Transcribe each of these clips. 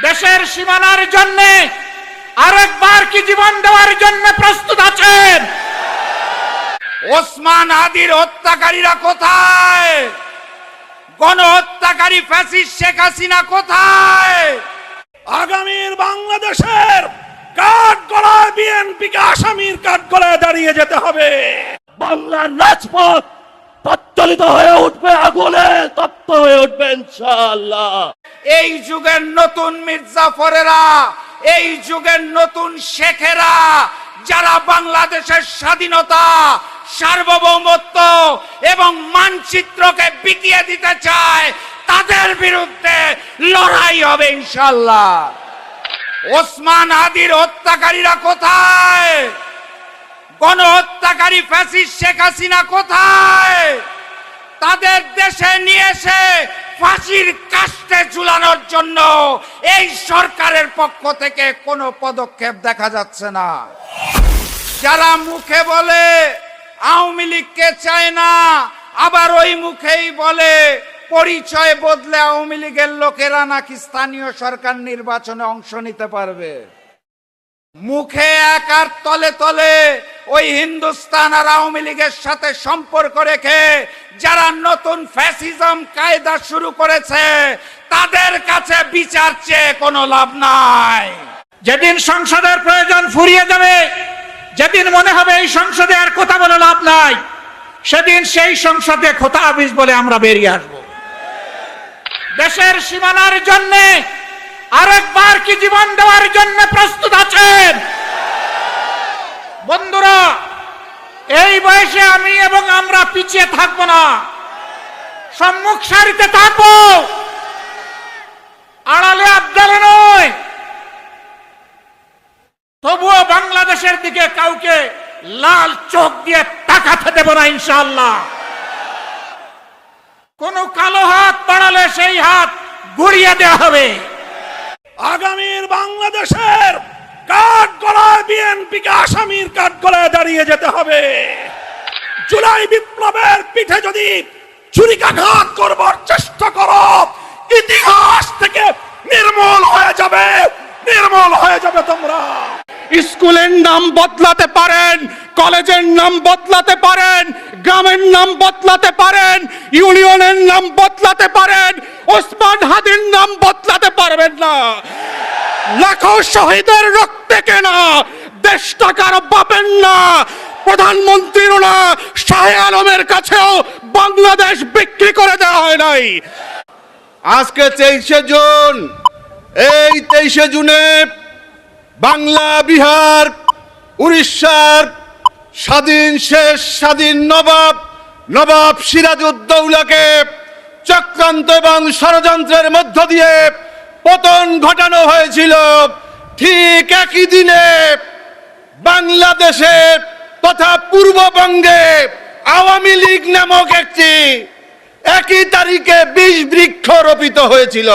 দেশের সীমানার জন্য আরেকবার কি জীবন দেওয়ার জন্য প্রস্তুত আছেন? ওসমান হাদির হত্যাকারীরা কোথায়? গণহত্যাকারী ফ্যাসিস্ট শেখ হাসিনা কোথায়? আগামীর বাংলাদেশের কাঠগড়ায় বিএনপিকে আসামির কাঠগড়ায় দাঁড়িয়ে যেতে হবে। বাংলার রাজপথ প্রজ্বলিত হয়ে উঠবে, আগুনে তপ্ত হয়ে উঠবে ইনশাআল্লাহ। এই যুগের নতুন মির্জাফরেরা, এই যুগের নতুন শেখেরা, যারা বাংলাদেশের স্বাধীনতা, সার্বভৌমত্ব এবং মানচিত্রকে বিকিয়ে দিতে চায়, তাদের বিরুদ্ধে লড়াই হবে ইনশাআল্লাহ। ওসমান হাদির হত্যাকারীরা কোথায়? গণহত্যাকারী ফ্যাসিস্ট শেখ হাসিনা কোথায়? তাদের দেশে নিয়ে এসে ফাঁসির কাস্টে ঝুলানোর জন্য এই সরকারের পক্ষ থেকে কোনো পদক্ষেপ দেখা যাচ্ছে না। যারা মুখে বলে আওয়ামী লীগকে চায় না, আবার ওই মুখেই বলে পরিচয় বদলে আওয়ামী লীগের লোকেরা নাকি স্থানীয় সরকার নির্বাচনে অংশ নিতে পারবে। মুখে এক আর তলে তলে ওই হিন্দুস্তান আর আওয়ামী লীগের সাথে সম্পর্ক রেখে যারা নতুন ফ্যাসিজম কায়দা শুরু করেছে, তাদের কাছে বিচার চেয়ে কোনো লাভ নাই। যেদিন সংসদের প্রয়োজন ফুরিয়ে যাবে, যেদিন মনে হবে এই সংসদে আর কথা বলে লাভ নাই, সেদিন সেই সংসদে খোতাবিজ বলে আমরা বেরিয়ে আসব। দেশের সীমানার জন্য আরেকবার কি জীবন দেওয়ার জন্য প্রস্তুত আছেন? বন্ধুরা, এই বয়সে আমি এবং আমরা পিছিয়ে থাকবো না, সম্মুখ সারিতে থাকবো, আড়ালে আবদালে নয়। তবুও বাংলাদেশের দিকে কাউকে লাল চোখ দিয়ে তাকাতে দেব না ইনশাআল্লাহ। কোন কালো হাত বাড়ালে সেই হাত ঘুরিয়ে দেওয়া হবে। আগামীর বাংলাদেশের কাঠগড়ায় বিএনপিকে আসামির কাঠগড়ায় দাঁড়িয়ে যেতে হবে। জুলাই বিপ্লবের পিঠে যদি ছুরিকাঘাত করবার চেষ্টা করো, ইতিহাস থেকে নির্মূল হয়ে যাবে, নির্মূল হয়ে যাবে তোমরা। স্কুলের নাম বদলাতে পারেন, কলেজের নাম বদলাতে পারেন, গ্রামের নাম বদলাতে পারেন, ইউনিয়নের নাম বদলাতে পারেন, ওসমান হাদির নাম বদলাতে পারবেন না। লাখো শহীদের রক্তে কেনা দেশটা কারো বাপের না, প্রধানমন্ত্রীর না, শাহ আলমের কাছেও বাংলাদেশ বিক্রি করে দেওয়া হয় নাই। আজকে 23শে জুন, এই 23শে জুনে বাংলা, বিহার, উড়িষ্যার স্বাধীন শেষ স্বাধীন নবাব সিরাজউদ্দৌলাকে চক্রান্ত এবং ষড়যন্ত্রের মধ্য দিয়ে পতন ঘটানো হয়েছিল। ঠিক একই দিনে বাংলাদেশে তথা পূর্ববঙ্গে আওয়ামী লীগ নামক একই তারিখে 20 বৃক্ষ রোপিত হয়েছিল।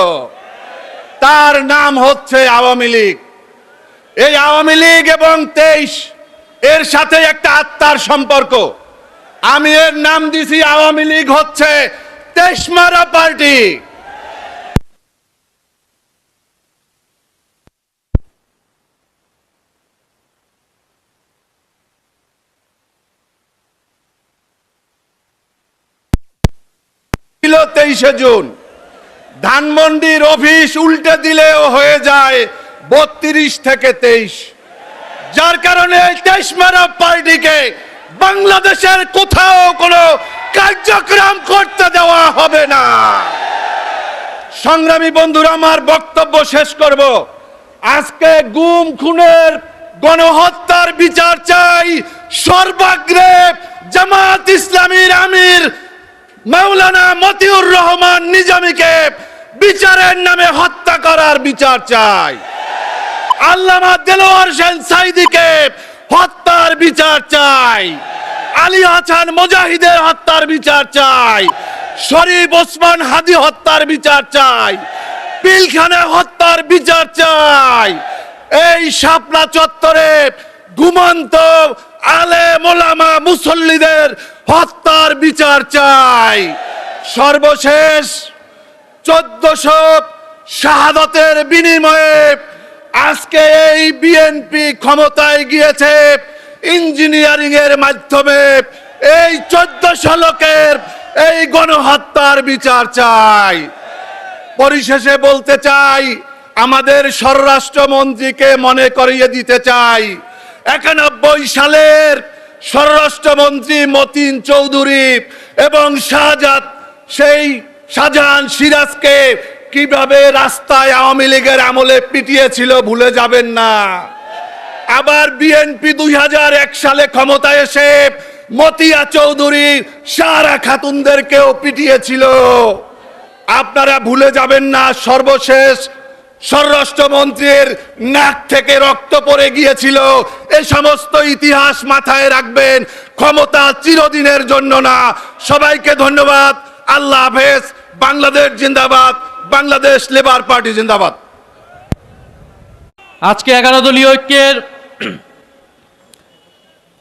তার নাম হচ্ছে আওয়ামী লীগ। এই আওয়ামী লীগ এবং 23 এর সাথে একটা আত্মার সম্পর্ক। আমি এর নাম দিছি আওয়ামী লীগ হচ্ছে 23 মারা পার্টি। ছিল 23শে জুন। ধানমন্ডির অফিস উল্টে দিলেও হয়ে যায় 32 থেকে 23, যার কারণে 23 মারা পার্টিকে বাংলাদেশের কোথাও কোনো কার্যক্রম করতে দেওয়া হবে না। সংগ্রামী বন্ধুরা, আমার বক্তব্য শেষ করব। আজকে গুম খুনের গণহত্যার বিচার চাই। সর্বাগ্রে জামাত ইসলামীর আমির মাওলানা মতিউর রহমান নিজামীকে বিচারের নামে হত্যা করার বিচার চাই। আল্লামা দেলোয়ার হোসেন সাঈদীকে হত্যার বিচার চাই। আলী হাসান মুজাহিদের হত্যার বিচার চাই। শরীফ ওসমান হাদি হত্যার বিচার চাই। পিলখানা হত্যার বিচার চাই। এই শাপলা চত্বরে ঘুমন্ত আলেম ওলামা মুসল্লিদের হত্যার বিচার চাই। সর্বশেষ শাহাদাতের বিনিময়ে আজকে এই বিএনপি ক্ষমতায় গিয়েছে ইঞ্জিনিয়ারিং এর মাধ্যমে। এই 1400 লোকের এই গণহত্যার বিচার চাই। পরিশেষে বলতে চাই, আমাদের স্বরাষ্ট্রমন্ত্রীকে মনে করিয়ে দিতে চাই 91 সালের স্বরাষ্ট্রমন্ত্রী মতিন চৌধুরী এবং শাহজাহান সিরাজকে কিভাবে রাস্তায় আওয়ামী লীগের আমলে পিটিয়েছিল ভুলে যাবেন না। আবার বিএনপি 2001 সালে ক্ষমতায় এসে মতিয়া চৌধুরী সারা খাতুনদেরকেও পিটিয়েছিল, আপনারা ভুলে যাবেন না। সর্বশেষ স্বরাষ্ট্রমন্ত্রীর নাক থেকে রক্ত পড়ে গিয়েছিল। এই সমস্ত ইতিহাস মাথায় রাখবেন, ক্ষমতা চিরদিনের জন্য না। সবাইকে ধন্যবাদ, আল্লাহ হাফেজ। বাংলাদেশ জিন্দাবাদ, বাংলাদেশ লেবার পার্টি জিন্দাবাদ। আজকে 11 দলীয় ঐক্যের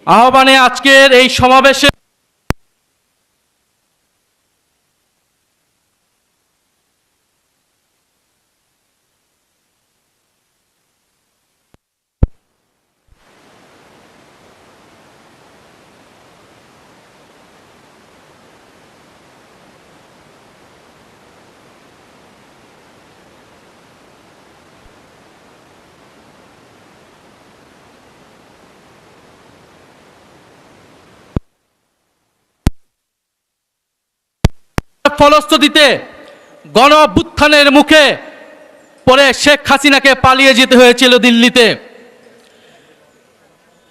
আহ্বানে আজকের এই সমাবেশে ফলশ্রুতিতে গণ অভ্যুত্থানের মুখে পরে শেখ হাসিনাকে পালিয়ে যেতে হয়েছিল দিল্লিতে।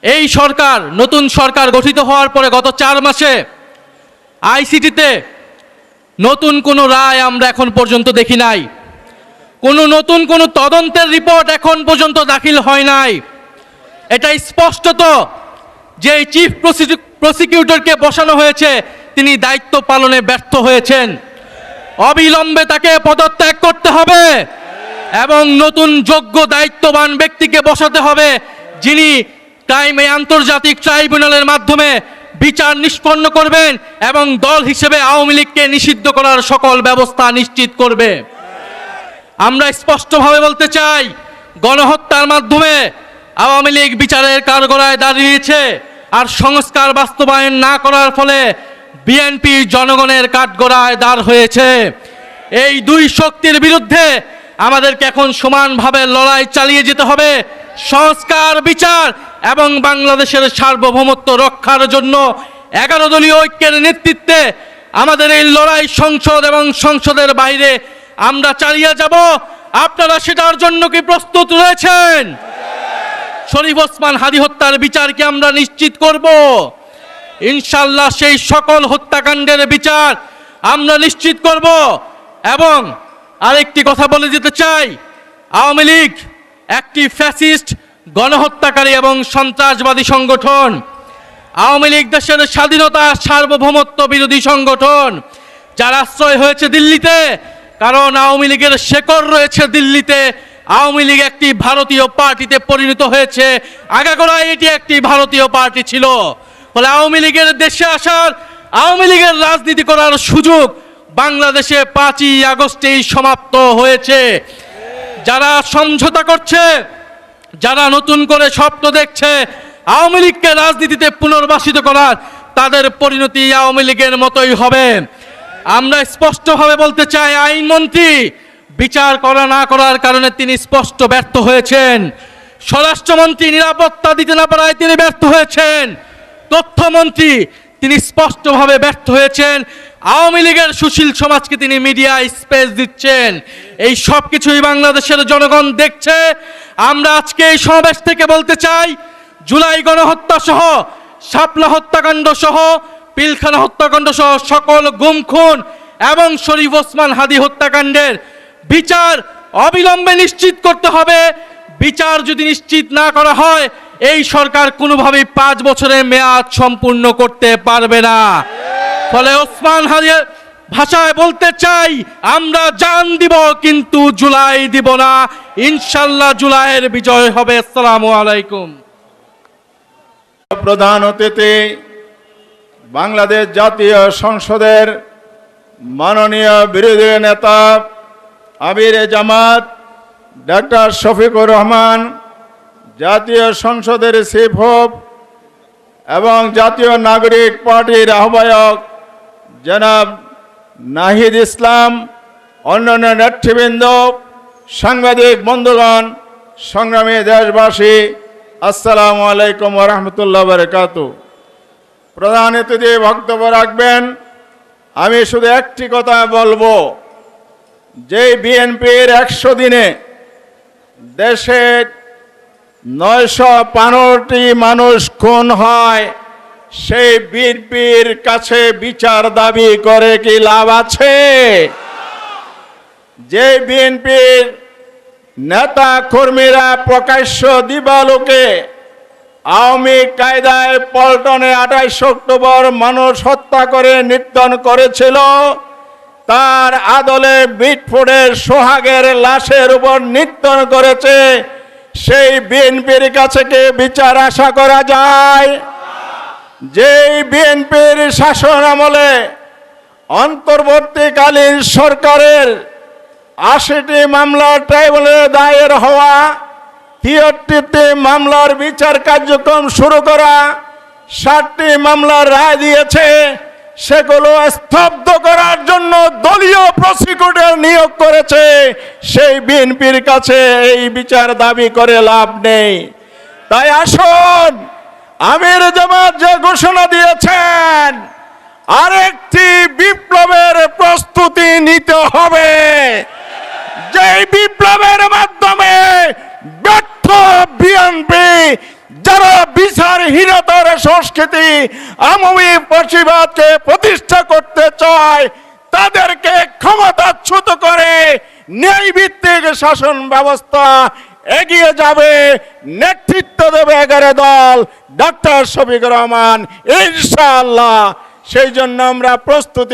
এই সরকার, নতুন সরকার গঠিত হওয়ার পরে গত 4 মাসে আইসিটিতে নতুন কোনো রায় আমরা এখন পর্যন্ত দেখি নাই। নতুন কোনো তদন্তের রিপোর্ট এখন পর্যন্ত দাখিল হয় নাই। এটা স্পষ্টত যে চিফ প্রসিকিউটরকে বসানো হয়েছে তিনি দায়িত্ব পালনে ব্যর্থ হয়েছেন। অবিলম্বে তাকে পদত্যাগ করতে হবে এবং নতুন যোগ্য দায়িত্ববান ব্যক্তিকে বসাতে হবে, যিনি আন্তর্জাতিক ট্রাইব্যুনালের মাধ্যমে বিচার নিষ্পন্ন করবেন এবং দল হিসেবে আওয়ামী লীগকে নিষিদ্ধ করার সকল ব্যবস্থা নিশ্চিত করবে। আমরা স্পষ্টভাবে বলতে চাই, গণহত্যার মাধ্যমে আওয়ামী লীগ বিচারের কাঠগড়ায় দাঁড়িয়েছে, আর সংস্কার বাস্তবায়ন না করার ফলে বিএনপি জনগণের কাঠগড়ায় দাঁড় হয়েছে। এই দুই শক্তির বিরুদ্ধে আমাদেরকে এখন সমানভাবে লড়াই চালিয়ে যেতে হবে। সংস্কার, বিচার এবং বাংলাদেশের সার্বভৌমত্ব রক্ষার জন্য 11 দলীয় ঐক্যের নেতৃত্বে আমাদের এই লড়াই সংসদ এবং সংসদের বাইরে আমরা চালিয়ে যাব। আপনারা সেটার জন্য কি প্রস্তুত রয়েছেন? শরীফ ওসমান হাদী হত্যার বিচার কি আমরা নিশ্চিত করব? ইনশাআল্লাহ সেই সকল হত্যাকাণ্ডের বিচার আমরা নিশ্চিত করব। এবং আরেকটি কথা বলে যেতে চাই, আওয়ামী লীগ একটি ফ্যাসিস্ট, গণহত্যাকারী এবং সন্ত্রাসবাদী সংগঠন। আওয়ামী লীগ দেশের স্বাধীনতা, সার্বভৌমত্ব বিরোধী সংগঠন, যার আশ্রয় হয়েছে দিল্লিতে, কারণ আওয়ামী লীগের শেকড় রয়েছে দিল্লিতে। আওয়ামী লীগ একটি ভারতীয় পার্টিতে পরিণত হয়েছে, আগাগোড়ায় এটি একটি ভারতীয় পার্টি ছিল। ফলে আওয়ামী লীগের দেশে আসার, আওয়ামী লীগের রাজনীতি করার সুযোগ বাংলাদেশে 5ই আগস্টেই সমাপ্ত হয়েছে। যারা সমঝোতা করছে, যারা নতুন করে স্বপ্ন দেখছে আওয়ামী লীগকে রাজনীতিতে পুনর্বাসিত করার, তাদের পরিণতি আওয়ামী লীগের মতোই হবে। আমরা স্পষ্টভাবে বলতে চাই, আইনমন্ত্রী বিচার করা না করার কারণে তিনি স্পষ্ট ব্যর্থ হয়েছেন। স্বরাষ্ট্রমন্ত্রী নিরাপত্তা দিতে না পারায় তিনি ব্যর্থ হয়েছেন। তথ্যমন্ত্রী তিনি স্পষ্টভাবে ব্যর্থ হয়েছেন। আওয়ামী লীগের সুশীল সমাজকে তিনি মিডিয়া স্পেস দিচ্ছেন। এই সব কিছুই বাংলাদেশের জনগণ দেখছে। আমরা আজকে এই সমাবেশ থেকে বলতে চাই, জুলাই গণহত্যা সহ, শাপলা হত্যাকাণ্ড সহ, পিলখানা হত্যাকাণ্ড সহ সকল গুম খুন এবং শরীফ ওসমান হাদী হত্যাকাণ্ডের বিচার অবিলম্বে নিশ্চিত করতে হবে। বিচার যদি নিশ্চিত না করা হয়, এই সরকার কোনোভাবেই 5 বছরের মেয়াদ সম্পূর্ণ করতে পারবে না। ফলে ওসমান হাদীর ভাষায় বলতে চাই, আমরা জান দিব কিন্তু জুলাই দিব না। ইনশাআল্লাহ জুলাইয়ের বিজয় হবে। আসসালামু আলাইকুম। প্রধান অতিথি বাংলাদেশ জাতীয় সংসদের মাননীয় বিরোধী নেতা আমির জামাত ডক্টর শফিকুর রহমান, জাতীয় সংসদের চিফ হুইপ এবং জাতীয় নাগরিক পার্টির আহ্বায়ক জনাব নাহিদ ইসলাম, অন্যান্য নেতৃবৃন্দ, সাংবাদিক বন্ধুগণ, সংগ্রামী দেশবাসী, আসসালামু আলাইকুম ওয়া রাহমাতুল্লাহি ওয়া বারাকাতুহু। প্রধান অতিথি বক্তব্য রাখবেন। আমি শুধু একটি কথা বলবো, যে বিএনপির 100 দিনে দেশে 915টি মানুষ খুন হয়, সেই বিএনপির কাছে বিচার দাবি করে কি লাভ আছে? যে বিএনপির নেতা কর্মীরা প্রকাশ্য দিবালোকে আওয়ামী কায়দায় পল্টনে 28 অক্টোবর মানুষ হত্যা করে নির্যাতন করেছিল, তার আদলে বিটফোর্ডের সোহাগের লাশের উপর নির্যাতন করেছে, সেই বিএনপির কাছে কি বিচার আশা করা যায়? যেই বিএনপির শাসন আমলে অন্তর্বর্তীকালীন সরকারের 80টি মামলা ট্রাইব্যুনালে দায়ের হওয়া, 73টি মামলার বিচার কার্যক্রম শুরু করা, 60টি মামলার রায় দিয়েছে, সেগুলো স্তব্ধ করার জন্য দলীয় প্রসিকিউটর নিয়োগ করেছে, সেই বিএনপির কাছে এই বিচার দাবি করে লাভ নেই। তাই আসুন, আমির জামাত যে ঘোষণা দিয়েছেন, আরেকটি বিপ্লবের প্রস্তুতি নিতে হবে, যে বিপ্লবের মাধ্যমে ব্যর্থ বিএনপি, যারা বিচারহীনতার সংস্কৃতি, আওয়ামী ফ্যাসিবাদকে প্রতিষ্ঠা করতে চায়, তাদেরকে ক্ষমতাচ্যুত করে ন্যায়ভিত্তিক শাসন ব্যবস্থা এগিয়ে যাবে। নেতৃত্ব দেবে 11 দল, ডক্টর শফিকুর রহমান, ইনশাআল্লাহ। সেই জন্য আমরা প্রস্তুতি